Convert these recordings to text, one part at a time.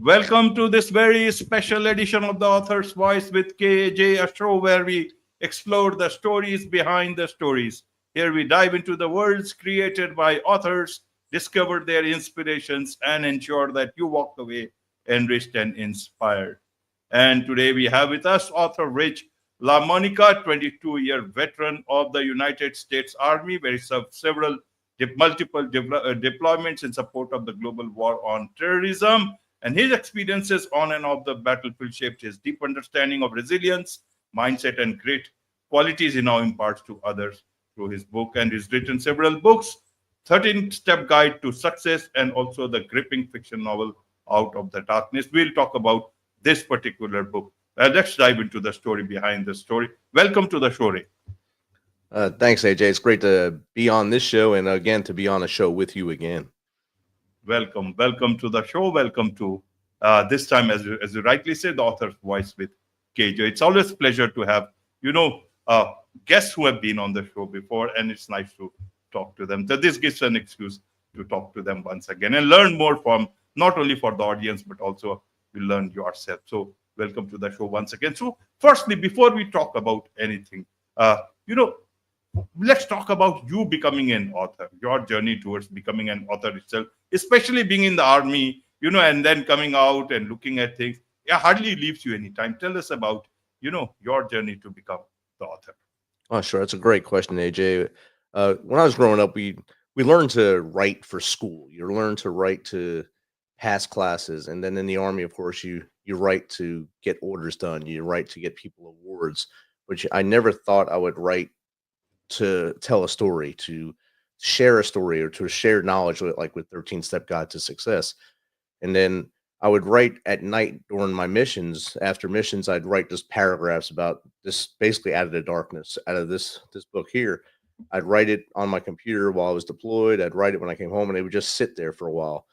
Welcome to this very special edition of the Author's Voice with KAJ, a show where we explore the stories behind the stories. Here we dive into the worlds created by authors, discover their inspirations, and ensure that you walk away enriched and inspired. And today we have with us author Rich LaMonica, 22-year veteran of the United States Army, where he served several multiple deployments in support of the global war on terrorism. And his experiences on and off the battlefield shaped his deep understanding of resilience, mindset, and great qualities he now imparts to others through his book. And he's written several books, 13-Step Guide to Success, and also the gripping fiction novel Out of the Darkness. We'll talk about this particular book. Let's dive into the story behind the story. Welcome to the show, Ray. Thanks, AJ. It's great to be on this show and again to be on a show with you again. Welcome to the show. Welcome to this time, as you rightly said, the author's voice with KJ. It's always a pleasure to have, you know, guests who have been on the show before, and it's nice to talk to them. So this gives an excuse to talk to them once again and learn more from not only for the audience, but also you learn yourself. So welcome to the show once again. So firstly, before we talk about anything, you know, let's talk about you becoming an author, your journey towards becoming an author itself, especially being in the army, and then coming out and looking at things. Yeah, hardly leaves you any time. Tell us about, your journey to become the author. Oh, sure. That's a great question, AJ. When I was growing up, we learned to write for school. You learn to write to pass classes, and then in the army, of course, you write to get orders done. You write to get people awards. Which I never thought I would write to tell a story, to share a story, or to share knowledge, like with 13 Step Guide to Success. And then I would write at night during my missions. After missions, I'd write just paragraphs about this, basically out of the darkness, out of this book here. I'd write it on my computer while I was deployed. I'd write it when I came home, and it would just sit there for a while.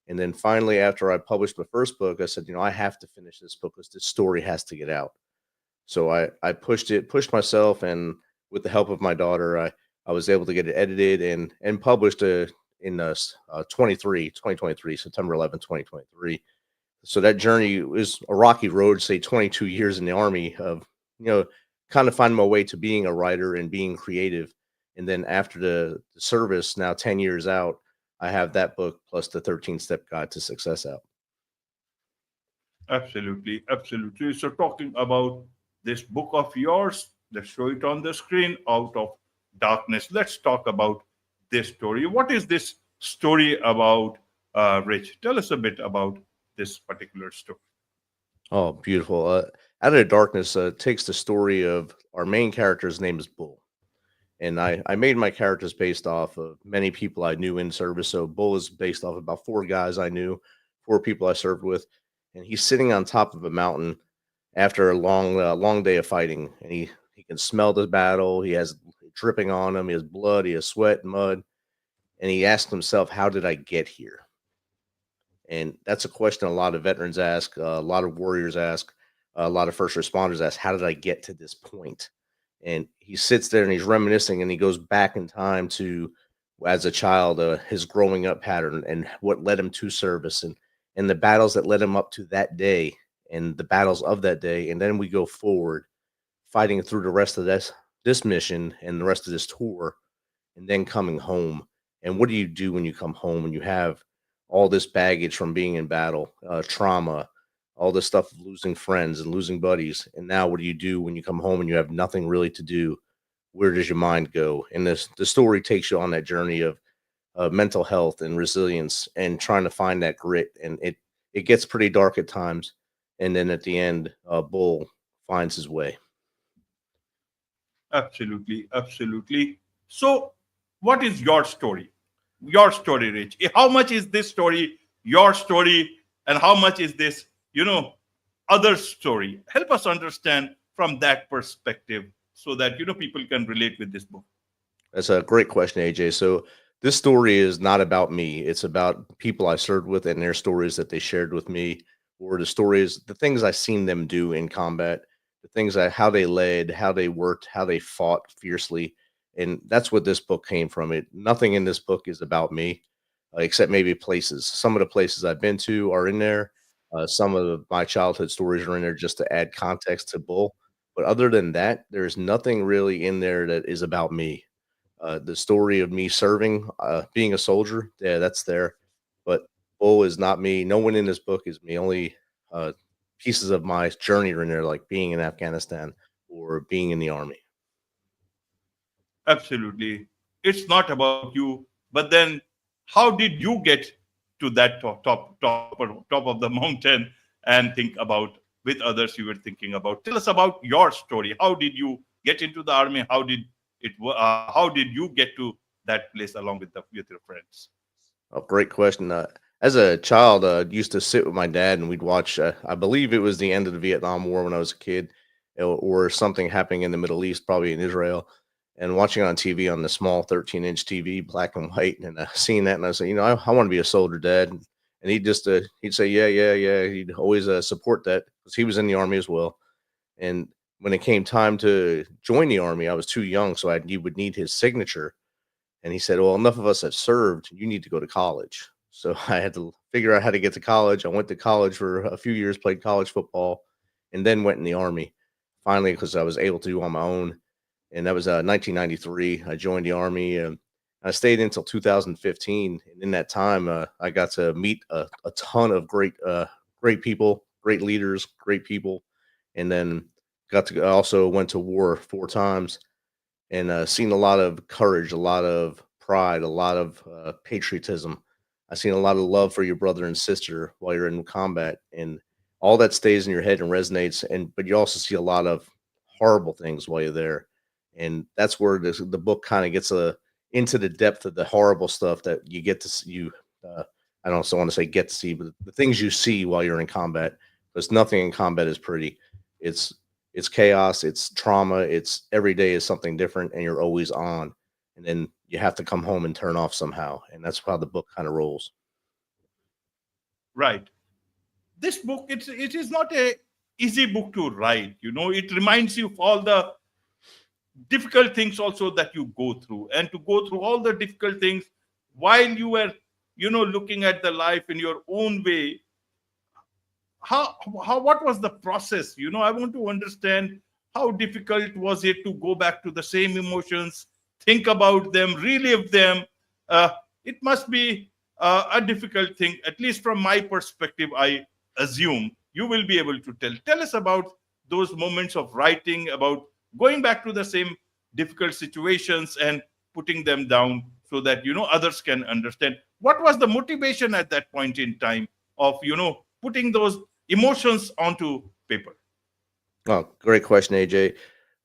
And then finally, after I published the first book, I said, I have to finish this book because this story has to get out. So I pushed myself, and with the help of my daughter, I was able to get it edited and published in 2023, September 11th, 2023. So that journey was a rocky road, say 22 years in the army of, kind of finding my way to being a writer and being creative. And then after the service, now 10 years out, I have that book plus the 13 Step Guide to Success out. Absolutely, absolutely. So talking about this book of yours, let's show it on the screen, Out of Darkness. Let's talk about this story. What is this story about, Rich? Tell us a bit about this particular story. Oh, beautiful. Out of the Darkness takes the story of our main character's name is Bull. And I made my characters based off of many people I knew in service. So Bull is based off about four guys I knew, four people I served with. And he's sitting on top of a mountain after a long day of fighting. And he can smell the battle. He has dripping on him. He has blood. He has sweat and mud. And he asked himself, how did I get here? And that's a question a lot of veterans ask, a lot of warriors ask, a lot of first responders ask, how did I get to this point? And he sits there and he's reminiscing, and he goes back in time to, as a child, his growing up pattern and what led him to service, and the battles that led him up to that day and the battles of that day. And then we go forward fighting through the rest of this mission and the rest of this tour, and then coming home. And what do you do when you come home and you have all this baggage from being in battle, trauma, all this stuff of losing friends and losing buddies? And now what do you do when you come home and you have nothing really to do? Where does your mind go? And the story takes you on that journey of mental health and resilience and trying to find that grit. And it gets pretty dark at times. And then at the end, Bull finds his way. Absolutely, absolutely. So, what is your story? Your story, Rich. How much is this story your story, and how much is this, other story? Help us understand from that perspective so that people can relate with this book. That's a great question, AJ. So this story is not about me. It's about people I served with and their stories that they shared with me, or the stories, the things I seen them do in combat, the things how they led, how they worked, how they fought fiercely. And that's what this book came from. It Nothing in this book is about me, except maybe places. Some of the places I've been to are in there, Some of my childhood stories are in there just to add context to Bull. But other than that, there's nothing really in there that is about me. The story of me serving, being a soldier, yeah, that's there. But Bull is not me. No one in this book is me. Only uh, pieces of my journey are in there, like being in Afghanistan or being in the army. Absolutely. It's not about you, but then how did you get to that top of the mountain and think about with others you were thinking about? Tell us about your story. How did you get into the army? How did you get to that place along with your friends? Oh, great question. As a child, used to sit with my dad and we'd watch. I believe it was the end of the Vietnam War when I was a kid, or something happening in the Middle East, probably in Israel, and watching on TV on the small 13-inch TV, black and white, and seeing that, and I said, I want to be a soldier, Dad. And he'd say, yeah, yeah, yeah. He'd always support that because he was in the army as well. And when it came time to join the army, I was too young, so you would need his signature, and he said, "Well, enough of us have served. You need to go to college." So I had to figure out how to get to college. I went to college for a few years, played college football, and then went in the army. Finally, because I was able to do on my own, and that was 1993. I joined the army, and I stayed until 2015. And in that time, I got to meet a ton of great people, great leaders, great people, and then I also went to war 4 times and seen a lot of courage, a lot of pride, a lot of patriotism. I've seen a lot of love for your brother and sister while you're in combat, and all that stays in your head and resonates. And but you also see a lot of horrible things while you're there, and that's where the book kind of gets into the depth of the horrible stuff that you get to see. I don't also want to say get to see, but the things you see while you're in combat, because nothing in combat is pretty. It's it's chaos, it's trauma, it's every day is something different and you're always on. And then you have to come home and turn off somehow. And that's how the book kind of rolls. Right. This book, it is not a easy book to write. It reminds you of all the difficult things also that you go through, and to go through all the difficult things while you were looking at the life in your own way. How what was the process? I want to understand how difficult was it to go back to the same emotions, think about them, relive them. uh, it must be a difficult thing, at least from my perspective. I assume you will be able to tell us about those moments of writing, about going back to the same difficult situations and putting them down so that others can understand what was the motivation at that point in time of putting those emotions onto paper. Oh, great question, AJ.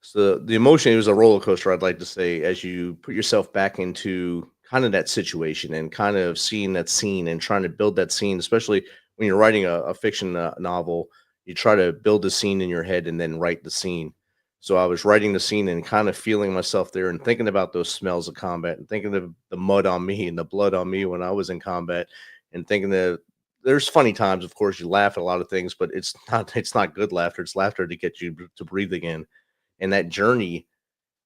So the emotion, it was a roller coaster, I'd like to say, as you put yourself back into kind of that situation and kind of seeing that scene and trying to build that scene, especially when you're writing a fiction novel, you try to build the scene in your head and then write the scene. So I was writing the scene and kind of feeling myself there and thinking about those smells of combat and thinking of the mud on me and the blood on me when I was in combat and thinking that there's funny times, of course, you laugh at a lot of things, but it's not good laughter. It's laughter to get you to breathe again. And that journey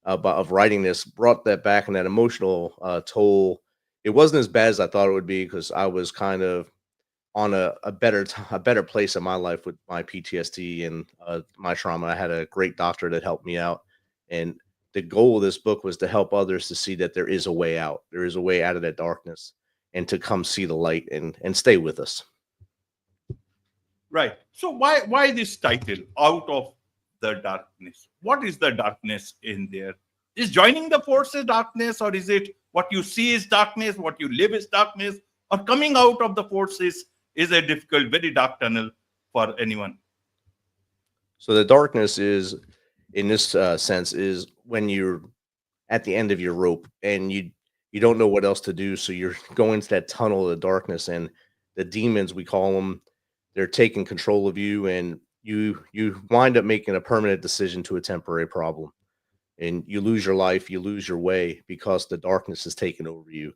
of writing this brought that back and that emotional toll. It wasn't as bad as I thought it would be because I was kind of on a better place in my life with my PTSD and my trauma. I had a great doctor that helped me out, and the goal of this book was to help others to see that there is a way out. There is a way out of that darkness, and to come see the light and stay with us. Right. So why this title, Out of the Darkness? What is the darkness in there? Is joining the forces darkness, or is it what you see is darkness, what you live is darkness, or coming out of the forces is a difficult, very dark tunnel for anyone? So the darkness is, in this sense, is when you're at the end of your rope and you don't know what else to do, so you're going to that tunnel of the darkness, and the demons, we call them, they're taking control of you, and you wind up making a permanent decision to a temporary problem, and you lose your life, you lose your way because the darkness has taken over you.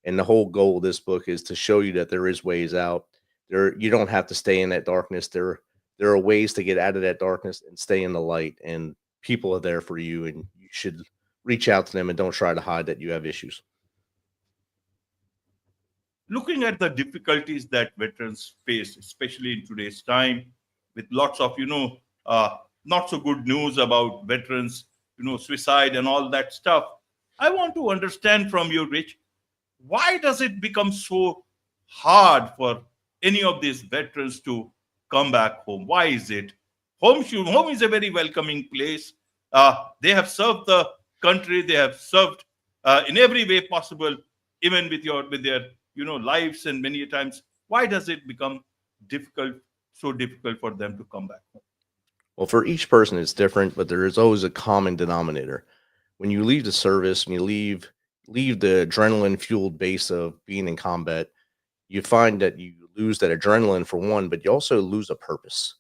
And the whole goal of this book is to show you that there is ways out. You don't have to stay in that darkness. There are ways to get out of that darkness and stay in the light, and people are there for you, and you should reach out to them and don't try to hide that you have issues. looking at the difficulties that veterans face, especially in today's time, with lots of not so good news about veterans, suicide and all that stuff. I want to understand from you, Rich, why does it become so hard for any of these veterans to come back home? Why is it? Home is a very welcoming place. They have served the country. They have served in every way possible, even with their lives. And many times, why does it become difficult, so difficult for them to come back home? Well, for each person, it's different, but there is always a common denominator. When you leave the service, when you leave the adrenaline fueled base of being in combat, you find that you lose that adrenaline for one, but you also lose a purpose.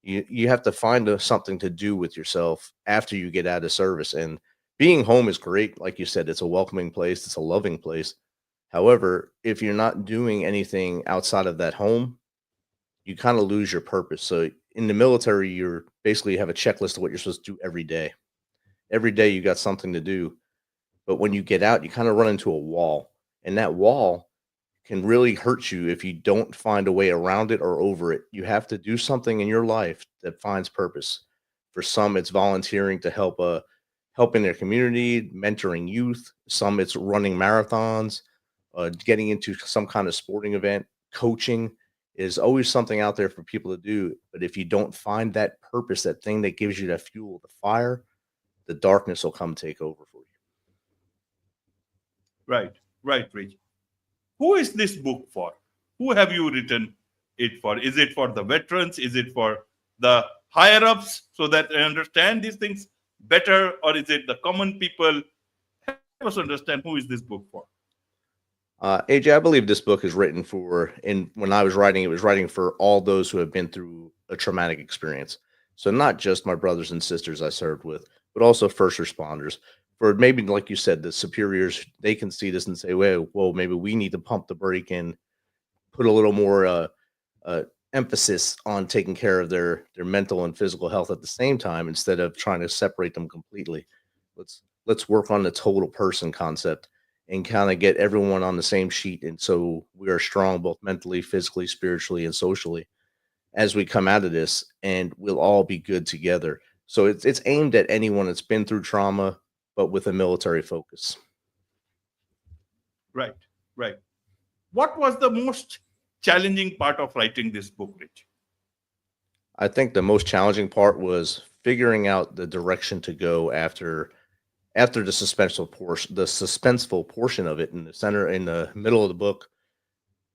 You have to find something to do with yourself after you get out of service. And being home is great, like you said, it's a welcoming place, it's a loving place. However, if you're not doing anything outside of that home, you kind of lose your purpose. So in the military, you're basically have a checklist of what you're supposed to do every day. Every day you got something to do, but when you get out, you kind of run into a wall, and that wall can really hurt you if you don't find a way around it or over it. You have to do something in your life that finds purpose. For some, it's volunteering to help in their community, mentoring youth. Some it's running marathons, getting into some kind of sporting event, coaching is always something out there for people to do. But if you don't find that purpose, that thing that gives you that fuel, the fire, the darkness will come take over for you. Right, right, Rich. Who is this book for? Who have you written it for? Is it for the veterans? Is it for the higher ups so that they understand these things better? Or is it the common people? Help us understand who is this book for? AJ, I believe this book is written for, and when I was writing, it was writing for all those who have been through a traumatic experience. So not just my brothers and sisters I served with, but also first responders. For maybe, like you said, the superiors, they can see this and say, well, maybe we need to pump the brake and put a little more uh, emphasis on taking care of their mental and physical health at the same time instead of trying to separate them completely. Let's work on the total person concept and kind of get everyone on the same sheet, and so we are strong both mentally, physically, spiritually, and socially as we come out of this, and we'll all be good together. So it's aimed at anyone that's been through trauma, but with a military focus. Right, right. What was the most challenging part of writing this book, Rich? I think the most challenging part was figuring out the direction to go after the suspenseful portion of it in the center, in the middle of the book,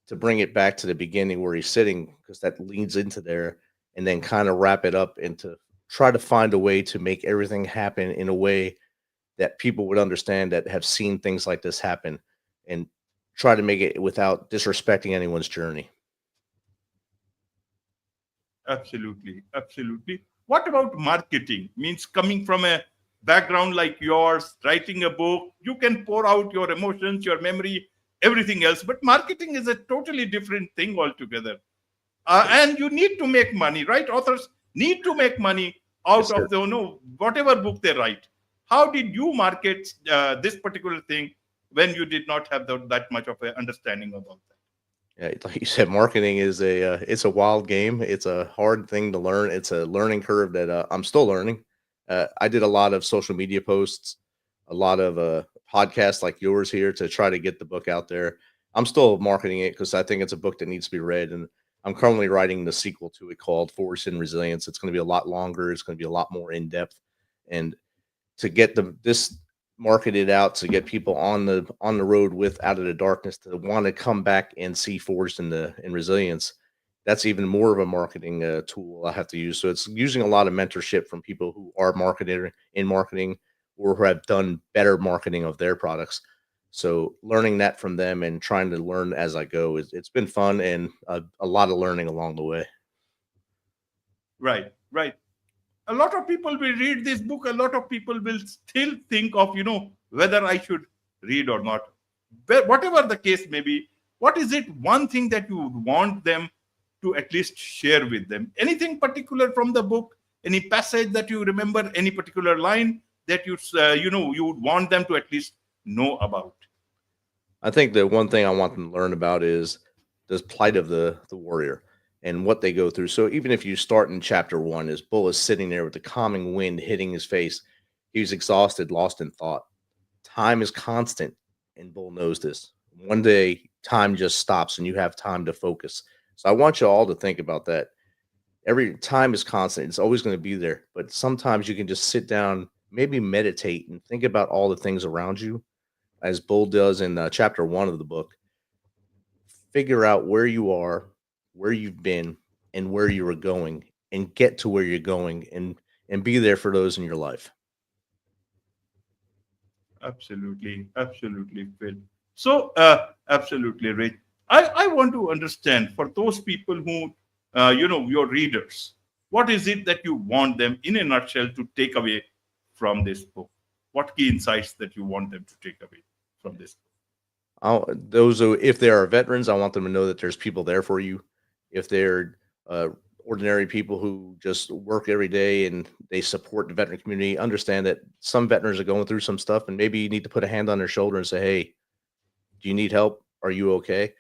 to bring it back to the beginning where he's sitting, because that leads into there, and then kind of wrap it up and to try to find a way to make everything happen in a way that people would understand that have seen things like this happen, and try to make it without disrespecting anyone's journey. Absolutely, absolutely. What about marketing? Means coming from a background like yours, writing a book, you can pour out your emotions, your memory, everything else. But marketing is a totally different thing altogether. And you need to make money, right? Authors need to make money Yes, out sir. of the whatever book they write. How did you market this particular thing when you did not have that much of an understanding about that? Yeah, like you said, marketing is it's a wild game. It's a hard thing to learn. It's a learning curve that I'm still learning. I did a lot of social media posts, a lot of podcasts like yours here to try to get the book out there. I'm still marketing it because I think it's a book that needs to be read, and I'm currently writing the sequel to it called Force and Resilience. It's going to be a lot longer. It's going to be a lot more in depth, and to get this marketed out, to get people on the road with Out of the Darkness to want to come back and see Forged in Resilience, that's even more of a marketing tool I have to use. So it's using a lot of mentorship from people who are marketed in marketing, or who have done better marketing of their products. So learning that from them and trying to learn as I go, it's been fun, and a lot of learning along the way. Right, right. A lot of people will read this book. A lot of people will still think of, whether I should read or not. But whatever the case may be, what is it one thing that you would want them to at least share with them? Anything particular from the book? Any passage that you remember? Any particular line that you would want them to at least know about? I think the one thing I want them to learn about is the plight of the warrior and what they go through. So even if you start in chapter one, as Bull is sitting there with the calming wind hitting his face, he was exhausted, lost in thought. Time is constant, and Bull knows this. One day, time just stops, and you have time to focus. So I want you all to think about that. Every time is constant; it's always going to be there. But sometimes you can just sit down, maybe meditate, and think about all the things around you, as Bull does in chapter one of the book. Figure out where you are, where you've been, and where you are going, and get to where you're going, and be there for those in your life. Absolutely, absolutely, Phil. So, absolutely, Rich. I want to understand for those people who, your readers, what is it that you want them, in a nutshell, to take away from this book? What key insights that you want them to take away from this book? Those who, if they are veterans, I want them to know that there's people there for you. If they're uh, ordinary people who just work every day and they support the veteran community, understand that some veterans are going through some stuff, and maybe you need to put a hand on their shoulder and say, "Hey, do you need help? Are you okay?"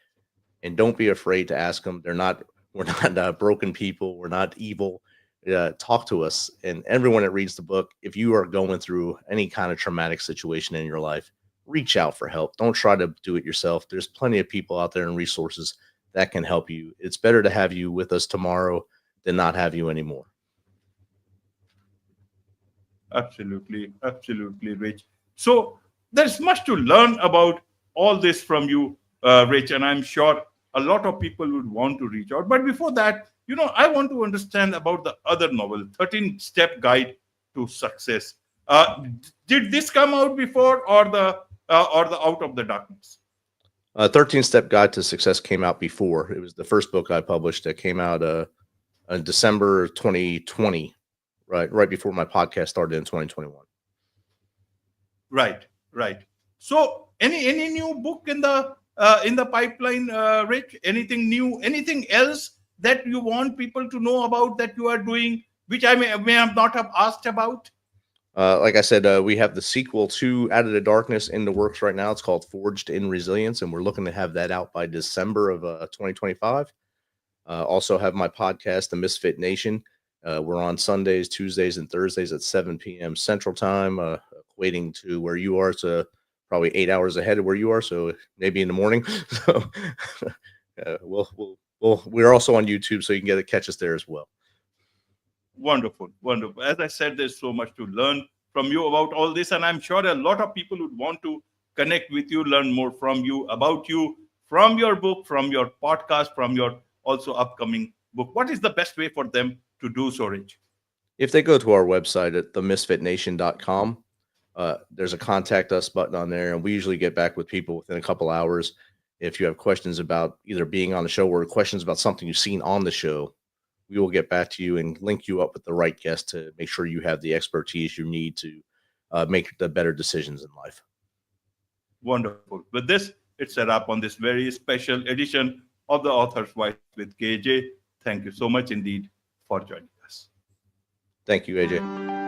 And don't be afraid to ask them. They're not. We're not broken people. We're not evil. Talk to us. And everyone that reads the book, if you are going through any kind of traumatic situation in your life, reach out for help. Don't try to do it yourself. There's plenty of people out there and resources that can help you. It's better to have you with us tomorrow than not have you anymore. Absolutely, absolutely, Rich. So there's much to learn about all this from you, Rich, and I'm sure a lot of people would want to reach out. But before that, I want to understand about the other novel, 13-Step Guide to Success. Did this come out before, or the Out of the Darkness? 13 Step Guide to Success came out before. It was the first book I published that came out in December 2020, right before my podcast started in 2021. Right, right. So, any new book in the pipeline, Rich? Anything new? Anything else that you want people to know about that you are doing, which I may have not have asked about? Like I said, we have the sequel to Out of the Darkness in the works right now. It's called Forged in Resilience, and we're looking to have that out by December of 2025. Also have my podcast, The Misfit Nation. We're on Sundays, Tuesdays, and Thursdays at 7 p.m. Central Time, equating to where you are. So probably 8 hours ahead of where you are. So maybe in the morning. So we're also on YouTube, so you can catch us there as well. Wonderful, wonderful. As I said, there's so much to learn from you about all this, and I'm sure a lot of people would want to connect with you, learn more from you, about you, from your book, from your podcast, from your also upcoming book. What is the best way for them to do so, Rich? If they go to our website at themisfitnation.com, there's a contact us button on there, and we usually get back with people within a couple hours. If you have questions about either being on the show or questions about something you've seen on the show, we will get back to you and link you up with the right guest to make sure you have the expertise you need to make the better decisions in life. Wonderful. With this, it's a wrap on this very special edition of the Author's Voice with KJ. Thank you so much indeed for joining us. Thank you, AJ.